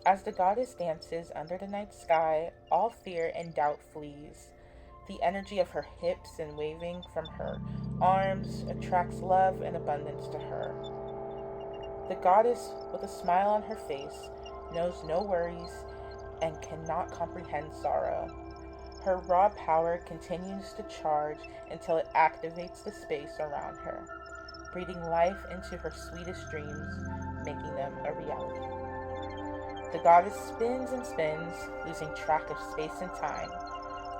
As the goddess dances under the night sky, all fear and doubt flees. The energy of her hips and waving from her arms attracts love and abundance to her. The goddess, with a smile on her face, knows no worries and cannot comprehend sorrow. Her raw power continues to charge until it activates the space around her, breathing life into her sweetest dreams, making them a reality. The goddess spins and spins, losing track of space and time.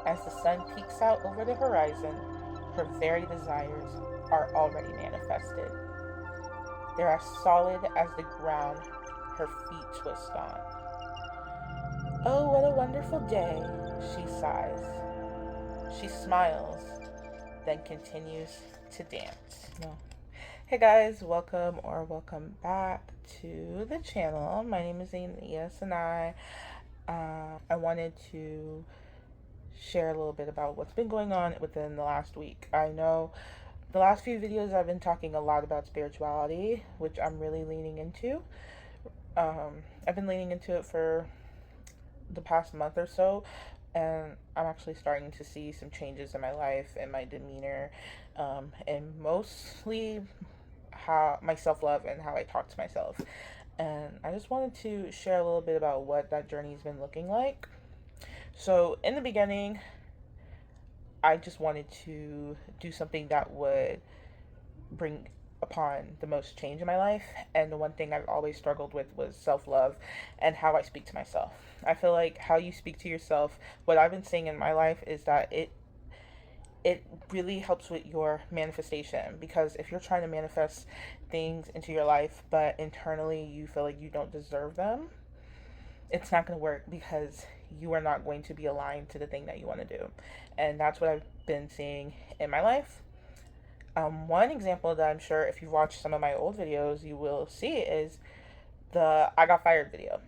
As the sun peeks out over the horizon, her very desires are already manifested. They are solid as the ground her feet twist on. Oh, what a wonderful day, she sighs. She smiles, then continues to dance. No. Hey guys, welcome back to the channel. My name is Aeneas and I wanted to share a little bit about what's been going on within the last week. I know the last few videos I've been talking a lot about spirituality, which I'm really leaning into. I've been leaning into it for the past month or so, and I'm actually starting to see some changes in my life and my demeanor, and mostly how my self love and how I talk to myself. And I just wanted to share a little bit about what that journey's been looking like. So, in the beginning, I just wanted to do something that would bring upon the most change in my life. And the one thing I've always struggled with was self love and how I speak to myself. I feel like how you speak to yourself, what I've been seeing in my life is that it really helps with your manifestation, because if you're trying to manifest things into your life but internally you feel like you don't deserve them, it's not going to work, because you are not going to be aligned to the thing that you want to do. And that's what I've been seeing in my life. One example that I'm sure if you've watched some of my old videos you will see is the I got fired video.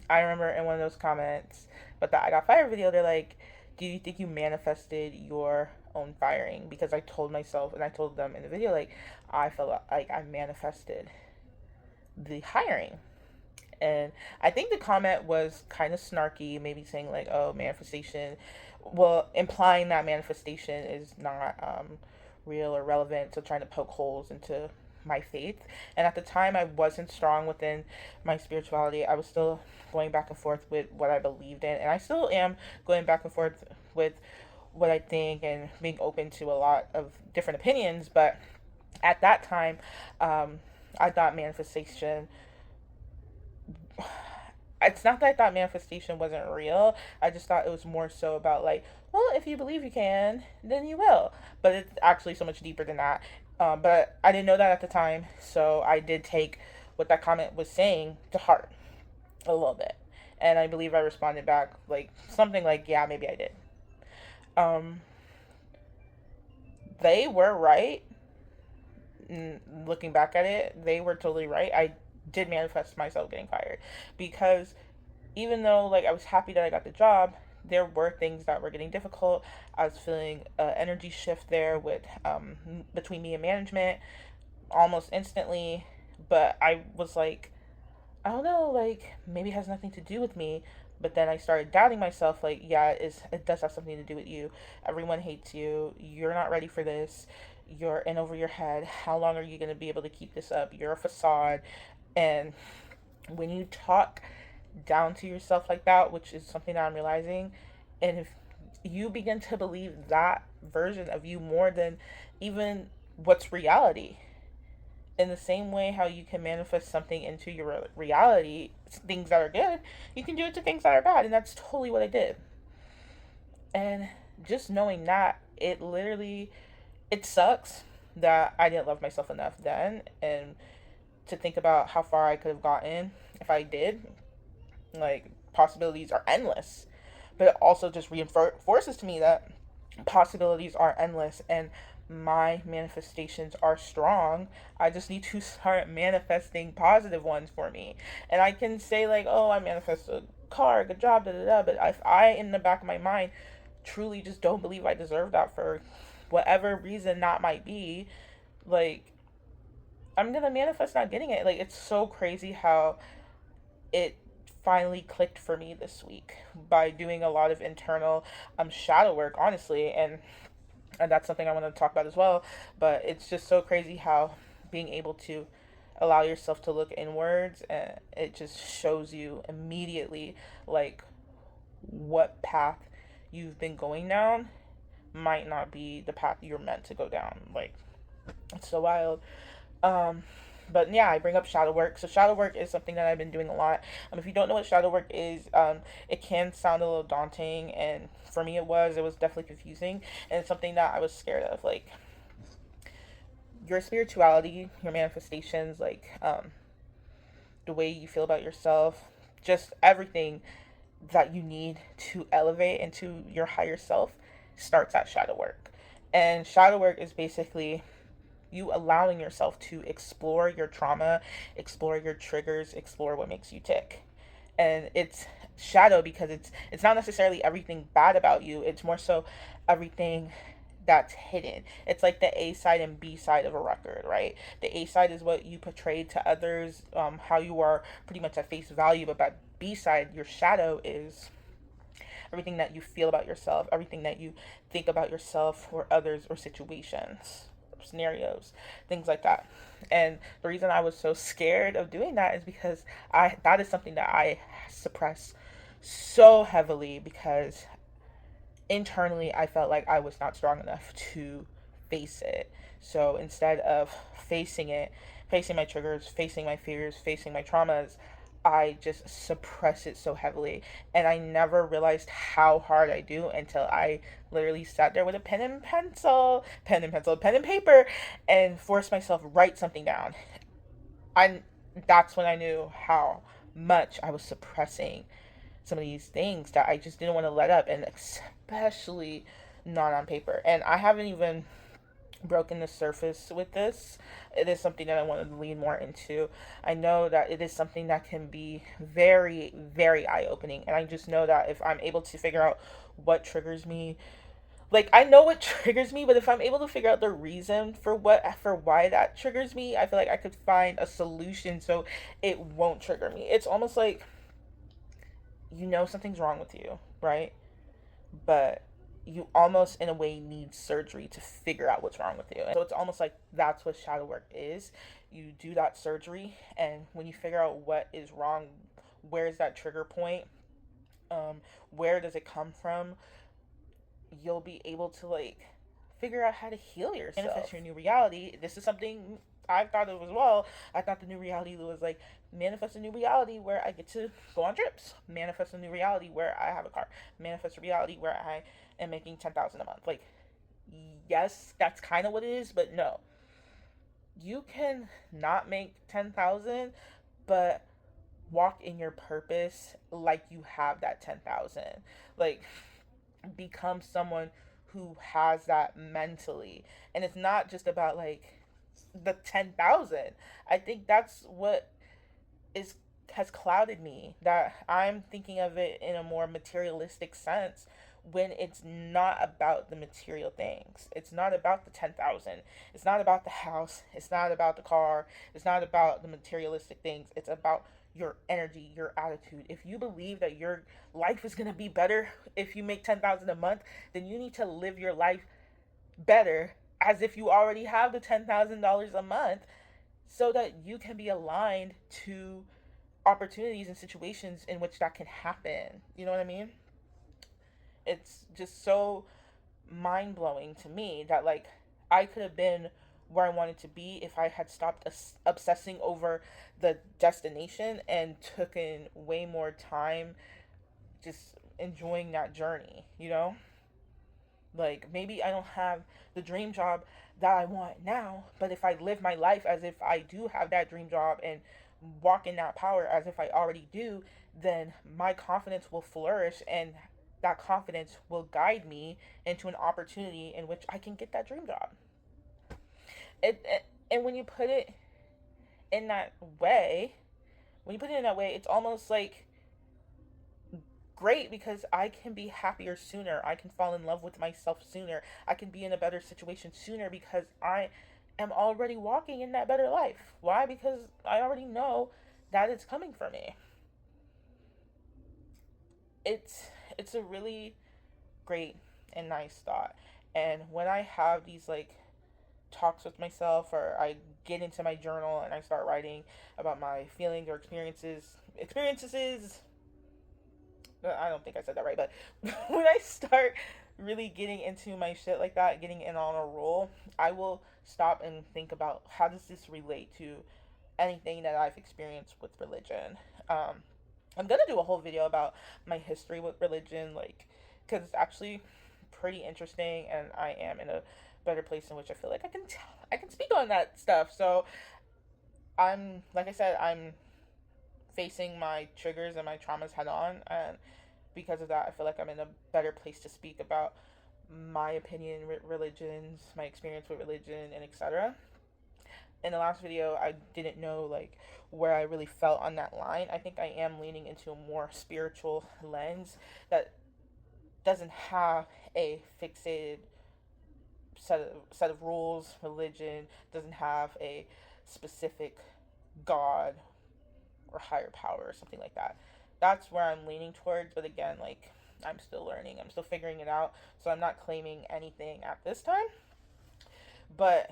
I remember in one of those comments, but the I got fired video, they're like, do you think you manifested your own firing? Because I told myself and I told them in the video, like, I felt like I manifested the hiring. And I think the comment was kind of snarky, maybe saying like, "Oh, manifestation," well, implying that manifestation is not real or relevant, so trying to poke holes into my faith. And at the time, I wasn't strong within my spirituality. I was still going back and forth with what I believed in, and I still am going back and forth with what I think and being open to a lot of different opinions. But at that time, I thought manifestation, it's not that I thought manifestation wasn't real. I just thought it was more so about like, well, if you believe you can, then you will. But it's actually so much deeper than that. But I didn't know that at the time, so I did take what that comment was saying to heart a little bit, and I believe I responded back like something like, "Yeah, maybe I did." Um, they were right. Looking back at it, they were totally right. I did manifest myself getting fired, because even though like I was happy that I got the job, there were things that were getting difficult. I was feeling an energy shift there with between me and management almost instantly, but I was like, I don't know, like maybe it has nothing to do with me. But then I started doubting myself, like, yeah, it does have something to do with you. Everyone hates you. You're not ready for this. You're in over your head. How long are you going to be able to keep this up? You're a facade. And when you talk down to yourself like that, which is something that I'm realizing, and if you begin to believe that version of you more than even what's reality, in the same way how you can manifest something into your reality, things that are good, you can do it to things that are bad. And that's totally what I did. And just knowing that, it literally, it sucks that I didn't love myself enough then, and to think about how far I could have gotten if I did. Like, possibilities are endless, but it also just reinforces to me that possibilities are endless, and my manifestations are strong. I just need to start manifesting positive ones for me. And I can say like, oh, I manifest a car, a good job, da da da. But if I, in the back of my mind, truly just don't believe I deserve that for whatever reason that might be, like, I'm gonna manifest not getting it. Like, it's so crazy how it finally clicked for me this week by doing a lot of internal shadow work, honestly. And that's something I want to talk about as well. But it's just so crazy how being able to allow yourself to look inwards, and it just shows you immediately like what path you've been going down might not be the path you're meant to go down. Like, it's so wild. Um, but yeah, I bring up shadow work. So shadow work is something that I've been doing a lot. If you don't know what shadow work is, it can sound a little daunting, and for me, it was definitely confusing, and it's something that I was scared of. Like, your spirituality, your manifestations, like the way you feel about yourself, just everything that you need to elevate into your higher self starts at shadow work. And shadow work is basically you allowing yourself to explore your trauma, explore your triggers, explore what makes you tick. And it's shadow because it's not necessarily everything bad about you. It's more so everything that's hidden. It's like the A side and B side of a record, right? The A side is what you portray to others, how you are pretty much at face value, but by B side, your shadow is everything that you feel about yourself, everything that you think about yourself or others or situations, or scenarios, things like that. And the reason I was so scared of doing that is because I that is something that I suppress so heavily because internally I felt like I was not strong enough to face it. So instead of facing it, facing my triggers, facing my fears, facing my traumas, I just suppress it so heavily. And I never realized how hard I do until I literally sat there with a pen and paper, and forced myself to write something down. I That's when I knew how much I was suppressing some of these things that I just didn't want to let up, and especially not on paper. And I haven't even broken the surface with this. It is something that I want to lean more into. I know that it is something that can be very, very eye opening. And I just know that if I'm able to figure out what triggers me, like I know what triggers me, but if I'm able to figure out the reason for why that triggers me, I feel like I could find a solution so it won't trigger me. It's almost like you know something's wrong with you, right? But you almost in a way need surgery to figure out what's wrong with you. And so it's almost like that's what shadow work is. You do that surgery, and when you figure out what is wrong, where is that trigger point, where does it come from, you'll be able to like figure out how to heal yourself, manifest your new reality. This is something I thought of as well. I thought the new reality was like manifest a new reality where I get to go on trips, manifest a new reality where I have a car, manifest a reality where I am making 10,000 a month. Like, yes, that's kind of what it is, but no, you can not make 10,000, but walk in your purpose like you have that 10,000. Like, become someone who has that mentally. And it's not just about like the 10,000. I think that's what is has clouded me, that I'm thinking of it in a more materialistic sense when it's not about the material things. It's not about the 10,000. It's not about the house. It's not about the car. It's not about the materialistic things. It's about your energy, your attitude. If you believe that your life is going to be better if you make 10,000 a month, then you need to live your life better as if you already have the $10,000 a month so that you can be aligned to opportunities and situations in which that can happen. You know what I mean? It's just so mind blowing to me that like I could have been where I wanted to be if I had stopped obsessing over the destination and took in way more time just enjoying that journey, you know? Like maybe I don't have the dream job that I want now, but if I live my life as if I do have that dream job and walk in that power as if I already do, then my confidence will flourish, and that confidence will guide me into an opportunity in which I can get that dream job. It and when you put it in that way, it's almost like great because I can be happier sooner. I can fall in love with myself sooner. I can be in a better situation sooner because I am already walking in that better life. Why? Because I already know that it's coming for me. it's it's a really great and nice thought. And when I have these like talks with myself, or I get into my journal and I start writing about my feelings or experiences, I don't think I said that right, but when I start really getting into my shit like that, getting in on a roll, I will stop and think about how does this relate to anything that I've experienced with religion. Um, I'm gonna do a whole video about my history with religion, like, because it's actually pretty interesting, and I am in a better place in which I feel like I can speak on that stuff. So I'm, like I said, I'm facing my triggers and my traumas head on, and because of that, I feel like I'm in a better place to speak about my opinion with religions, my experience with religion, and etc. In the last video, I didn't know like where I really felt on that line. I think I am leaning into a more spiritual lens that doesn't have a fixated set of rules. Religion doesn't have a specific God or higher power or something like that. That's where I'm leaning towards, but again, like, I'm still learning, I'm still figuring it out, so I'm not claiming anything at this time. But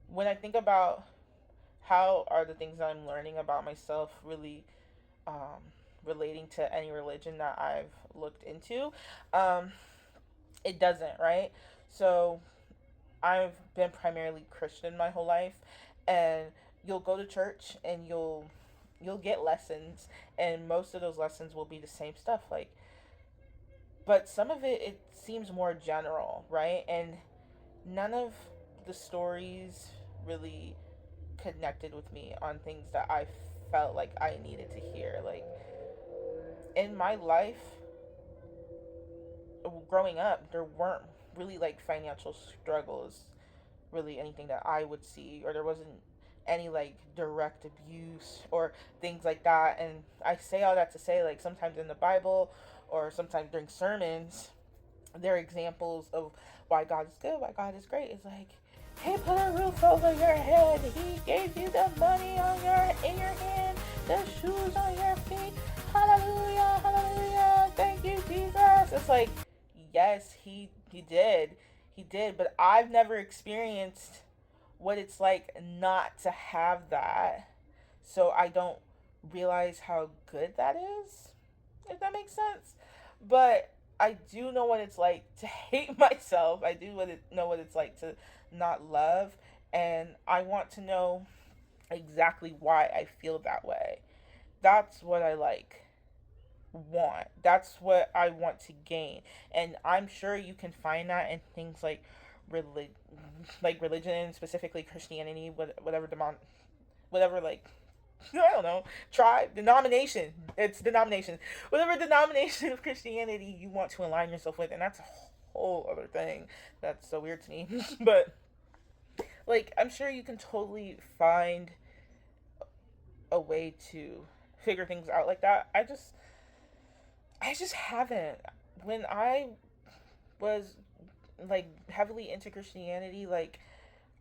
when I think about how are the things that I'm learning about myself really um, relating to any religion that I've looked into, um, it doesn't, right? So I've been primarily Christian my whole life, and you'll go to church and you'll get lessons, and most of those lessons will be the same stuff, like, but some of it seems more general, right? And none of the stories really connected with me on things that I felt like I needed to hear. Like, in my life growing up, there weren't really like financial struggles, really anything that I would see, or there wasn't any like direct abuse or things like that. And I say all that to say, like, sometimes in the Bible or sometimes during sermons, there are examples of why God is good, why God is great. It's like, He put a roof over your head, He gave you the money on your in your hand, the shoes on your feet. Hallelujah, hallelujah, thank you, Jesus. It's like, yes, he did. He did, but I've never experienced what it's like not to have that. So I don't realize how good that is, if that makes sense. But I do know what it's like to hate myself. I do know what it's like to not love. And I want to know exactly why I feel that way. That's what I like want. That's what I want to gain. And I'm sure you can find that in things like relig- like religion, specifically Christianity, whatever, like, I don't know, tribe, denomination. It's denomination. Whatever denomination of Christianity you want to align yourself with, and that's a whole other thing. That's so weird to me. But like, I'm sure you can totally find a way to figure things out like that. I just haven't. When I was like heavily into Christianity, like,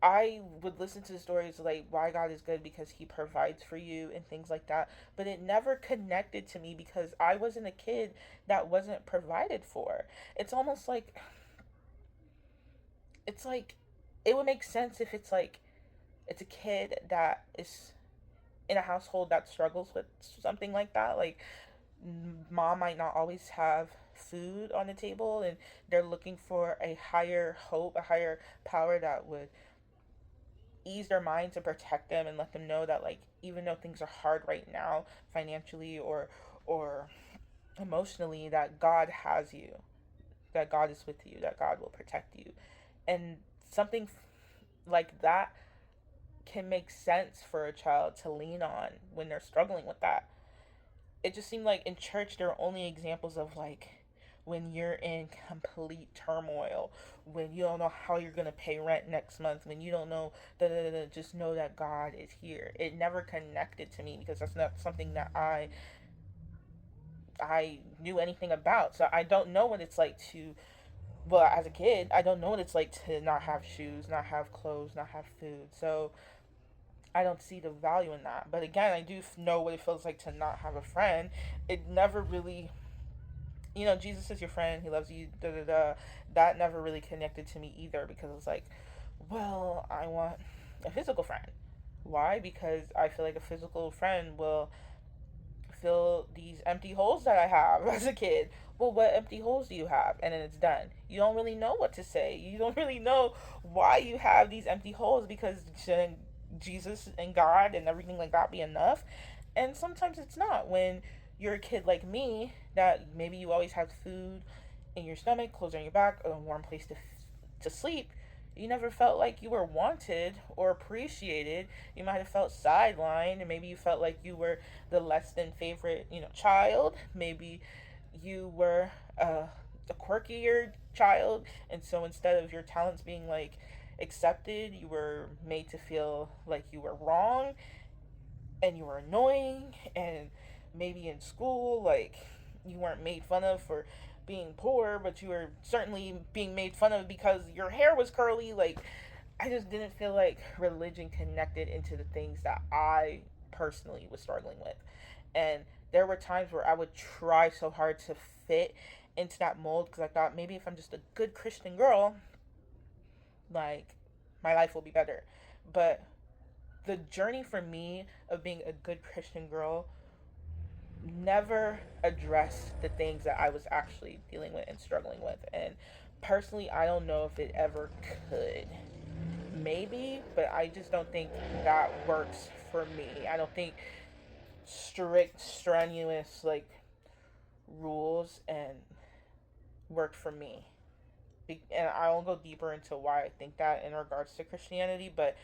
I would listen to the stories like why God is good because He provides for you and things like that, but it never connected to me because I wasn't a kid that wasn't provided for. It's almost like it's like it would make sense if it's like it's a kid that is in a household that struggles with something like that. Like, mom might not always have food on the table, and they're looking for a higher hope, a higher power that would ease their mind to protect them and let them know that, like, even though things are hard right now financially or emotionally, that God has you, that God is with you, that God will protect you. And something like that can make sense for a child to lean on when they're struggling with that. It just seemed like in church there are only examples of like when you're in complete turmoil, when you don't know how you're gonna pay rent next month, when you don't know, da, da, da, da, just know that God is here. It never connected to me because that's not something that I knew anything about. So I don't know what it's like to, well, as a kid, I don't know what it's like to not have shoes, not have clothes, not have food. So I don't see the value in that. But again, I do know what it feels like to not have a friend. It never really Jesus is your friend, he loves you, da da da. That never really connected to me either, because it's like, well, I want a physical friend. Why? Because I feel like a physical friend will fill these empty holes that I have as a kid. Well, what empty holes do you have? And then it's done. You don't really know what to say. You don't really know why you have these empty holes, because shouldn't Jesus and God and everything like that be enough? And sometimes it's not. When you're a kid like me, that maybe you always have food in your stomach, clothes on your back, a warm place to sleep, you never felt like you were wanted or appreciated. You might have felt sidelined, and maybe you felt like you were the less than favorite, child. Maybe you were a quirkier child, and so instead of your talents being like accepted, you were made to feel like you were wrong and you were annoying. And maybe in school, like, you weren't made fun of for being poor, but you were certainly being made fun of because your hair was curly. Like, I just didn't feel like religion connected into the things that I personally was struggling with. And there were times where I would try so hard to fit into that mold, because I thought maybe if I'm just a good Christian girl, like, my life will be better. But the journey for me of being a good Christian girl never addressed the things that I was actually dealing with and struggling with. And personally, I don't know if it ever could. Maybe, but I just don't think that works for me. I don't think strict, strenuous, like, rules and work for me. And I will go deeper into why I think that in regards to Christianity, but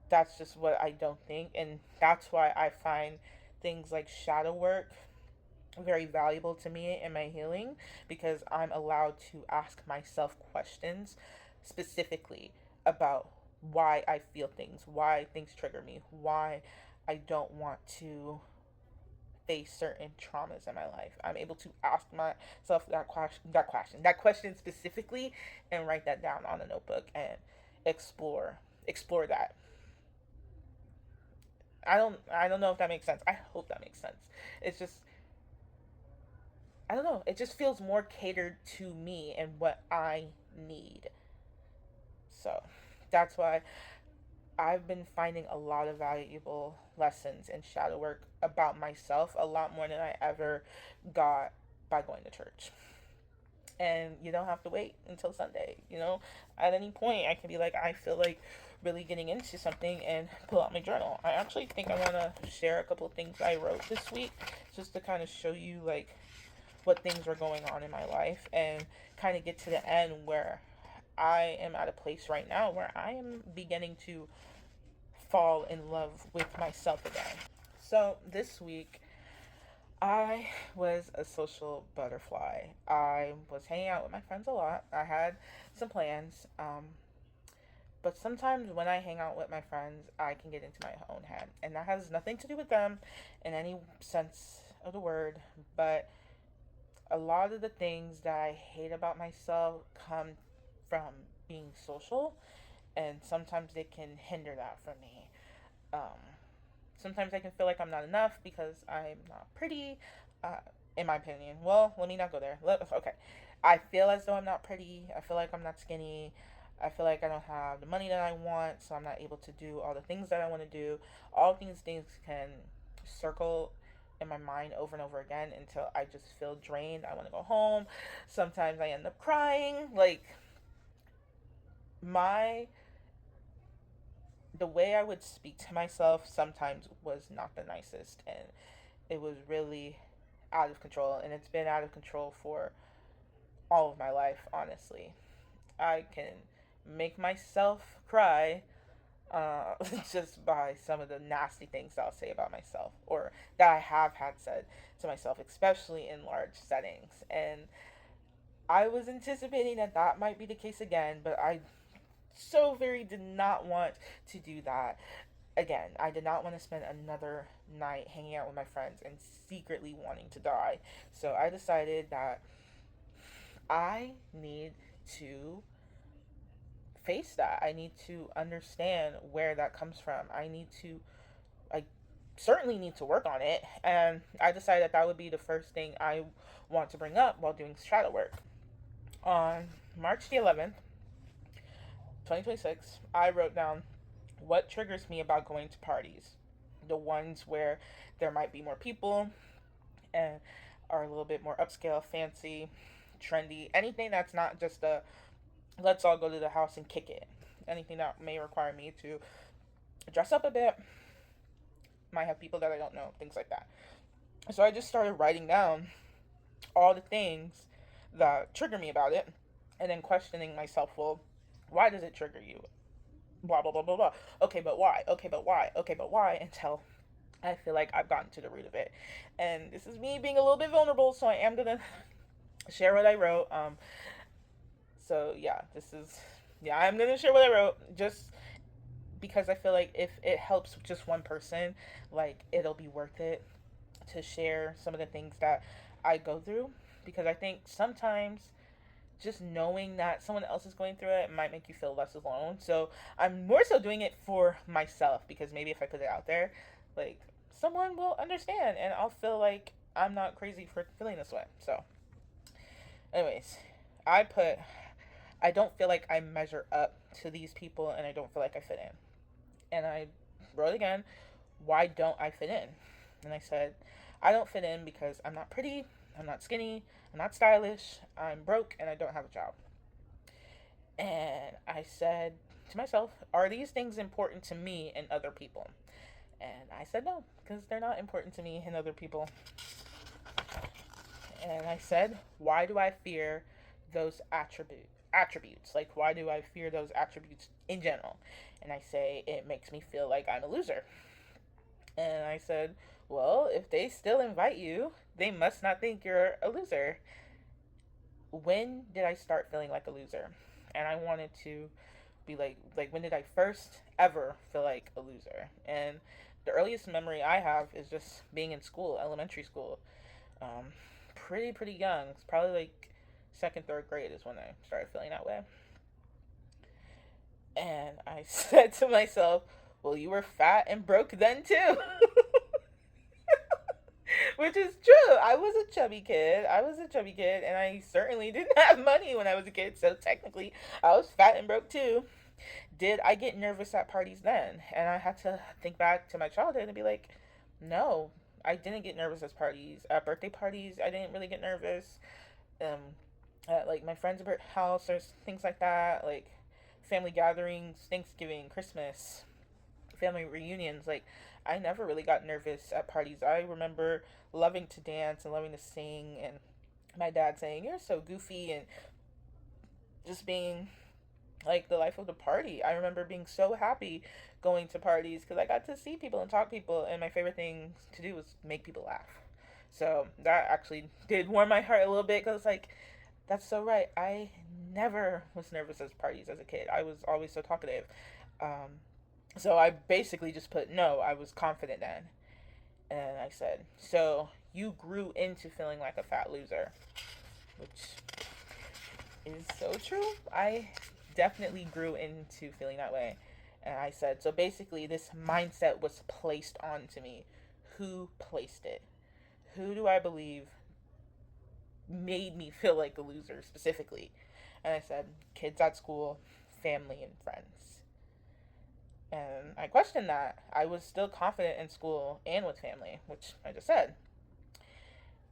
that's just what I don't think. And that's why I find things like shadow work very valuable to me in my healing, because I'm allowed to ask myself questions specifically about why I feel things, why things trigger me, why I don't want to face certain traumas in my life. I'm able to ask myself that question specifically, and write that down on a notebook and explore that. I don't know if that makes sense. I hope that makes sense. It's just, I don't know. It just feels more catered to me and what I need. So that's why I've been finding a lot of valuable lessons in shadow work about myself, a lot more than I ever got by going to church. And you don't have to wait until Sunday. At any point, I can be like, I feel like really getting into something, and pull out my journal. I actually think I want to share a couple of things I wrote this week, just to kind of show you, like, what things are going on in my life, and kind of get to the end where I am at a place right now where I am beginning to fall in love with myself again. So this week, I was a social butterfly. I was hanging out with my friends a lot. I had some plans, but sometimes when I hang out with my friends, I can get into my own head. And that has nothing to do with them in any sense of the word, but a lot of the things that I hate about myself come from being social, and sometimes they can hinder that for me. Um, Sometimes I can feel like I'm not enough because I'm not pretty, uh, in my opinion. Well, let me not go there. Okay. I feel as though I'm not pretty. I feel like I'm not skinny. I feel like I don't have the money that I want, so I'm not able to do all the things that I want to do. All these things can circle in my mind over and over again until I just feel drained. I want to go home. Sometimes I end up crying. Like, my the way I would speak to myself sometimes was not the nicest, and it was really out of control, and it's been out of control for all of my life, honestly. I can make myself cry, uh, just by some of the nasty things I'll say about myself, or that I have had said to myself, especially in large settings. And I was anticipating that that might be the case again, but I so very did not want to do that again. I did not want to spend another night hanging out with my friends and secretly wanting to die. So I decided that I need to face that. I need to understand where that comes from. I need to, like, certainly need to work on it. And I decided that that would be the first thing I want to bring up while doing shadow work. On March the 11th, 2026, I wrote down what triggers me about going to parties. The ones where there might be more people and are a little bit more upscale, fancy, trendy. Anything that's not just a let's all go to the house and kick it. Anything that may require me to dress up a bit, might have people that I don't know, things like that. So I just started writing down all the things that trigger me about it and then questioning myself, well, why does it trigger you? Blah, blah, blah, blah, blah. Okay, but why? Okay, but why? Okay, but why? Until I feel like I've gotten to the root of it. And this is me being a little bit vulnerable, so I am going to share what I wrote. So yeah, I'm going to share what I wrote just because I feel like if it helps just one person, like it'll be worth it to share some of the things that I go through, because I think sometimes just knowing that someone else is going through it might make you feel less alone. So I'm more so doing it for myself, because maybe if I put it out there, like someone will understand and I'll feel like I'm not crazy for feeling this way. So, anyways, I put I don't feel like I measure up to these people and I don't feel like I fit in. And I wrote again, why don't I fit in? And I said, I don't fit in because I'm not pretty, I'm not skinny, I'm not stylish, I'm broke, and I don't have a job. And I said to myself, are these things important to me and other people? And I said no, because they're not important to me and other people. And I said, why do I fear those attributes? Like, why do I fear those attributes in general? And I say, it makes me feel like I'm a loser. And I said, well, if they still invite you, they must not think you're a loser. When did I start feeling like a loser? And I wanted to be like when did I first ever feel like a loser? And the earliest memory I have is just being in school, elementary school. Um, pretty young. It's probably like second, third grade is when I started feeling that way. And I said to myself, well, you were fat and broke then too. Which is true. I was a chubby kid. I was a chubby kid, and I certainly didn't have money when I was a kid, so technically I was fat and broke too. Did I get nervous at parties then? And I had to think back to my childhood and be like, no, I didn't get nervous at parties. At birthday parties, I didn't really get nervous. Um, at like my friend's house or things like that, like family gatherings, Thanksgiving, Christmas, family reunions, like I never really got nervous at parties. I remember loving to dance and loving to sing, and my dad saying, "You're so goofy," and just being like the life of the party. I remember being so happy going to parties because I got to see people and talk to people, and my favorite thing to do was make people laugh. So that actually did warm my heart a little bit because, like, that's so right. I never was nervous at parties as a kid. I was always so talkative. Um, so I basically just put no, I was confident then. And I said, so you grew into feeling like a fat loser, which is so true. I definitely grew into feeling that way. And I said, so basically, this mindset was placed onto me. Who placed it? Who do I believe made me feel like a loser specifically? And I said, kids at school, family, and friends. And I questioned that. I was still confident in school and with family, which I just said.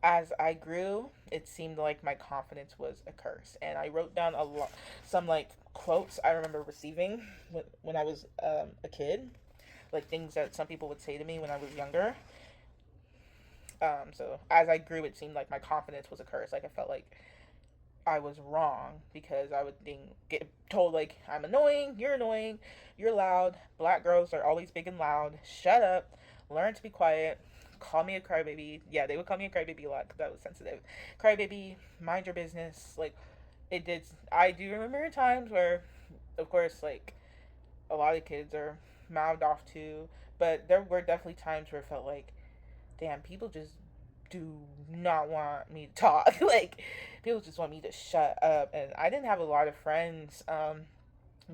As I grew, it seemed like my confidence was a curse. And I wrote down some like quotes I remember receiving when I was a kid, like things that some people would say to me when I was younger. So as I grew, it seemed like my confidence was a curse. Like I felt like I was wrong because I would get told like I'm annoying, you're loud. Black girls are always big and loud. Shut up, learn to be quiet. Call me a crybaby. Yeah, they would call me a crybaby a lot because I was sensitive. Crybaby, mind your business. Like it did. I do remember times where, of course, like a lot of kids are mouthed off to, but there were definitely times where it felt like, damn, people just do not want me to talk. Like people just want me to shut up, and I didn't have a lot of friends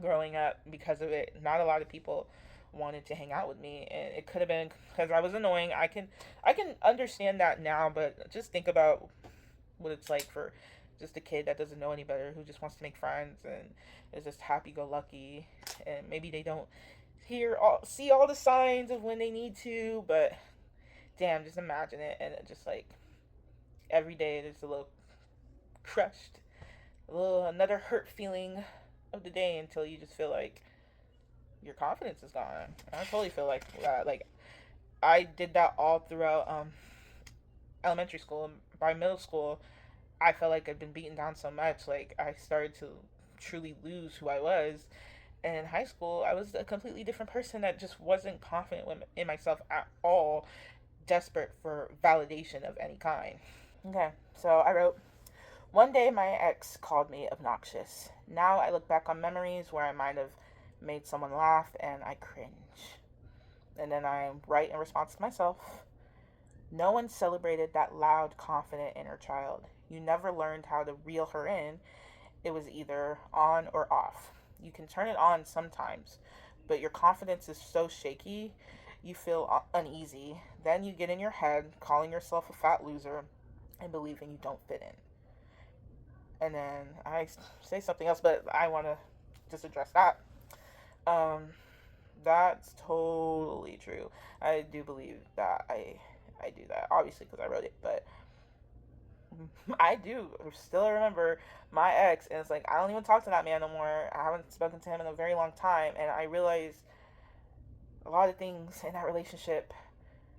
growing up because of it. Not a lot of people wanted to hang out with me, and it could have been because I was annoying. I can understand that now, but just think about what it's like for just a kid that doesn't know any better, who just wants to make friends and is just happy go lucky, and maybe they don't see all the signs of when they need to, but damn, just imagine it, and it just like every day there's a little crushed, a little another hurt feeling of the day until you just feel like your confidence is gone. I totally feel like that. Like I did that all throughout elementary school. By middle school, I felt like I'd been beaten down so much. Like I started to truly lose who I was. And in high school, I was a completely different person that just wasn't confident in myself at all, desperate for validation of any kind. Okay, so I wrote, one day my ex called me obnoxious. Now I look back on memories where I might have made someone laugh and I cringe. And then I write in response to myself, no one celebrated that loud, confident inner child. You never learned how to reel her in. It was either on or off. You can turn it on sometimes, but your confidence is so shaky, you feel uneasy. Then you get in your head, calling yourself a fat loser and believing you don't fit in. And then I say something else, but I want to just address that. Um, that's totally true. I do believe that I do that, obviously, because I wrote it, but I do still remember my ex, and it's like I don't even talk to that man no more. I haven't spoken to him in a very long time, and I realized a lot of things in that relationship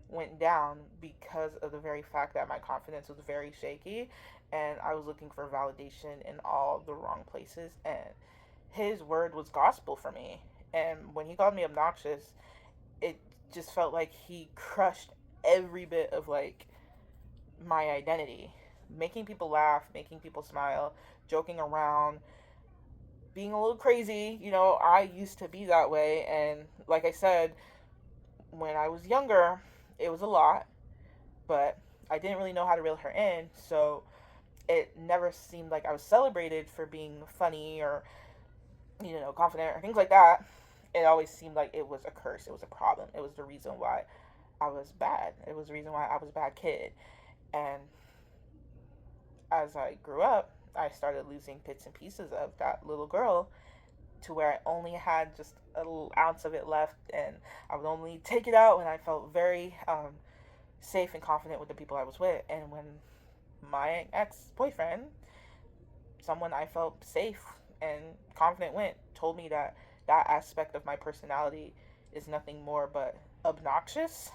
went down because of the very fact that my confidence was very shaky, and I was looking for validation in all the wrong places, and his word was gospel for me. And when he called me obnoxious, it just felt like he crushed every bit of like my identity, making people laugh, making people smile, joking around, being a little crazy. You know, I used to be that way, and like I said, when I was younger, it was a lot, but I didn't really know how to reel her in, so it never seemed like I was celebrated for being funny or, confident or things like that. It always seemed like it was a curse, it was a problem, it was the reason why I was bad, it was the reason why I was a bad kid. And as I grew up, I started losing bits and pieces of that little girl to where I only had just a little ounce of it left, and I would only take it out when I felt very safe and confident with the people I was with. And when my ex boyfriend, someone I felt safe and confident with, told me that that aspect of my personality is nothing more but obnoxious,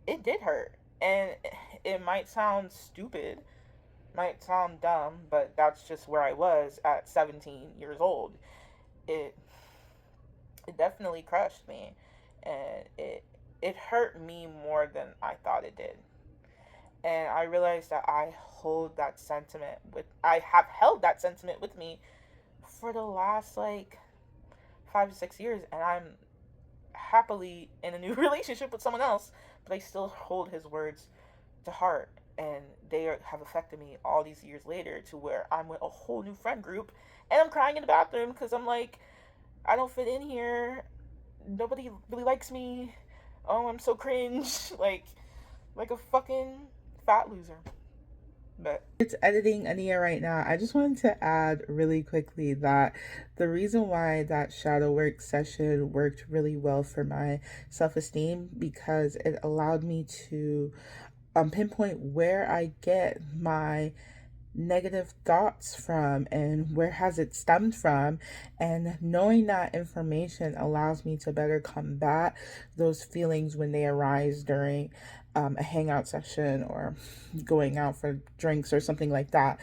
it did hurt. And it might sound stupid, might sound dumb, but that's just where I was at 17 years old. It it definitely crushed me, and it hurt me more than I thought it did. And I realized that I have held that sentiment with me for the last like 5 to 6 years, and I'm happily in a new relationship with someone else, but I still hold his words to heart, and have affected me all these years later to where I'm with a whole new friend group, and I'm crying in the bathroom because I'm like, I don't fit in here. Nobody really likes me. Oh, I'm so cringe, like a fucking fat loser. But it's editing Ania right now. I just wanted to add really quickly that the reason why that shadow work session worked really well for my self-esteem, because it allowed me to pinpoint where I get my negative thoughts from and where has it stemmed from, and knowing that information allows me to better combat those feelings when they arise during a hangout session or going out for drinks or something like that.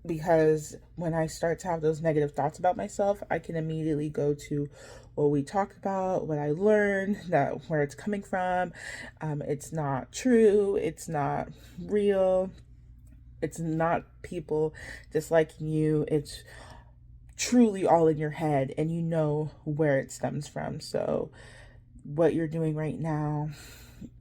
Because when I start to have those negative thoughts about myself, I can immediately go to what we talked about, what I learned, that where it's coming from. It's not true, it's not real, it's not people disliking you. It's truly all in your head, and you know where it stems from. So, what you're doing right now,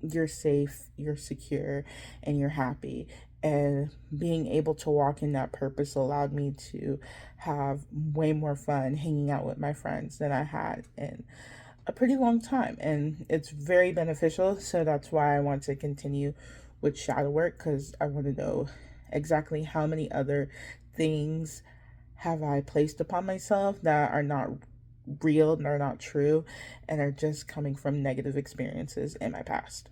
you're safe, you're secure, and you're happy. And being able to walk in that purpose allowed me to have way more fun hanging out with my friends than I had in a pretty long time, and it's very beneficial. So that's why I want to continue with shadow work, because I want to know exactly how many other things have I placed upon myself that are not real and are not true and are just coming from negative experiences in my past.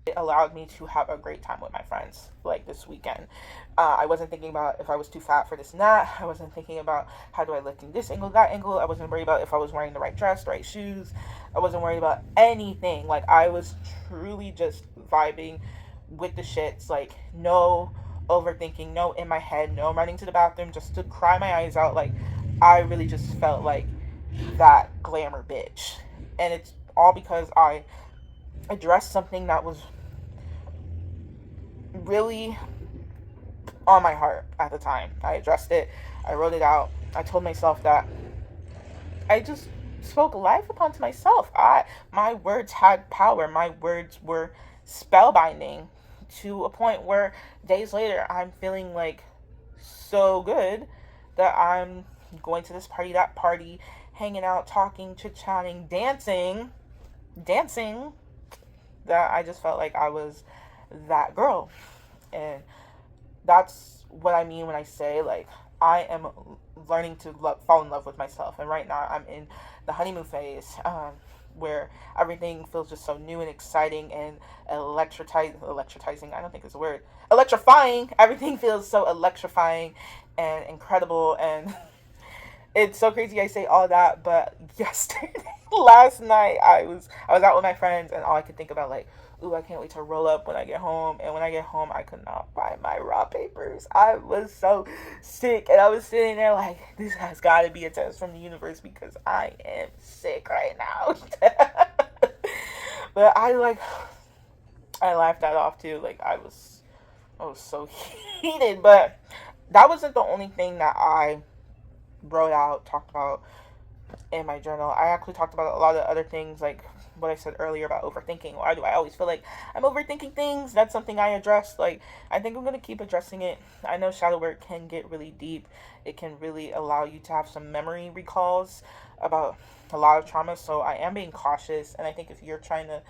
It allowed me to have a great time with my friends like this weekend. I wasn't thinking about if I was too fat for this and that. I wasn't thinking about how do I lift in this angle, that angle. I wasn't worried about if I was wearing the right dress, the right shoes. I wasn't worried about anything. Like, I was truly just vibing with the shits. Like, no overthinking, no in my head, no running to the bathroom just to cry my eyes out. Like, I really just felt like that glamour bitch. And it's all because I addressed something that was really on my heart at the time. I addressed it. I wrote it out. I told myself that I just spoke life upon to myself. My words had power. My words were spellbinding to a point where days later I'm feeling like so good that I'm going to this party, that party, hanging out, talking, chit chatting, dancing, that I just felt like I was that girl. And that's what I mean when I say, like, I am learning to fall in love with myself. And right now I'm in the honeymoon phase, where everything feels just so new and exciting and electrizing. I don't think it's a word. Electrifying. Everything feels so electrifying and incredible. And it's so crazy I say all that, but yesterday, last night, I was out with my friends, and all I could think about, like, ooh, I can't wait to roll up when I get home. And when I get home, I could not find my raw papers. I was so sick, and I was sitting there like, this has got to be a test from the universe, because I am sick right now. But I laughed that off too. Like, I was so heated, but that wasn't the only thing that I wrote out, talked about in my journal. I actually talked about a lot of other things, like what I said earlier about overthinking. Why do I always feel like I'm overthinking things? That's something I addressed. Like, I think I'm going to keep addressing it. I know shadow work can get really deep. It can really allow you to have some memory recalls about a lot of trauma. So I am being cautious. And I think if you're trying to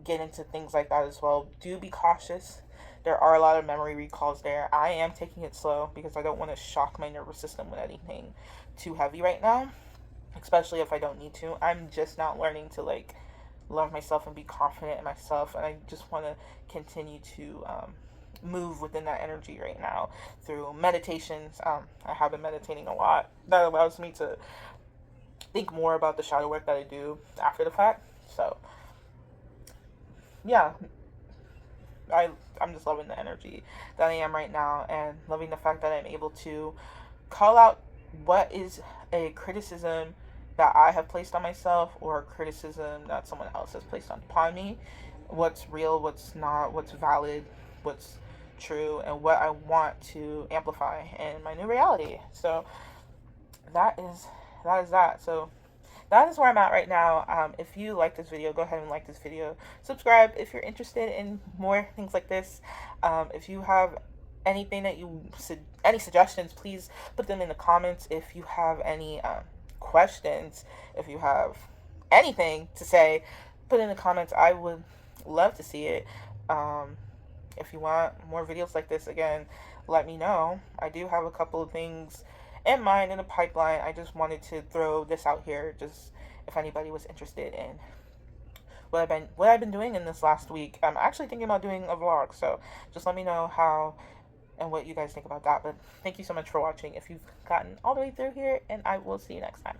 get into things like that as well, do be cautious. There are a lot of memory recalls there. I am taking it slow because I don't want to shock my nervous system with anything too heavy right now, especially if I don't need to. I'm just not learning to, like, love myself and be confident in myself, and I just want to continue to move within that energy right now through meditations. I have been meditating a lot. That allows me to think more about the shadow work that I do after the fact. So yeah, I I'm just loving the energy that I am right now, and loving the fact that I'm able to call out what is a criticism that I have placed on myself, or a criticism that someone else has placed upon me. What's real, what's not, what's valid, what's true, and what I want to amplify in my new reality. So that is that. So that is where I'm at right now. If you like this video, go ahead and like this video. Subscribe if you're interested in more things like this. If you have anything that any suggestions, please put them in the comments. If you have any questions, if you have anything to say, put it in the comments. I would love to see it. If you want more videos like this, again, let me know. I do have a couple of things in mind in the pipeline. I just wanted to throw this out here, just if anybody was interested in what I've been doing in this last week. I'm actually thinking about doing a vlog, so just let me know how and what you guys think about that. But thank you so much for watching if you've gotten all the way through here, and I will see you next time.